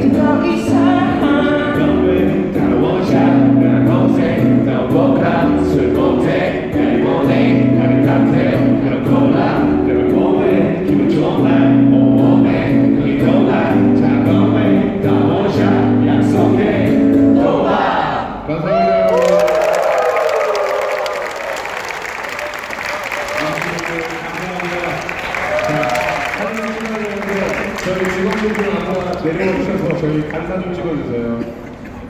이젠 더 이상 너왜 따라오자 난 동생 나 워카 술 못해 날 보내 나를 탓해 그런 콜라 그런 몸에 기분 좋은 날 온몸에 눈이 돌아 작업에 따라오자 약속해 또봐 감사합니다. 저희 직원분들 아마 내려오셔서 저희 간사 좀 찍어주세요.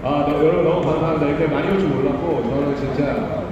여러분 너무 감사합니다. 이렇게 많이 올 줄 몰랐고 저는 진짜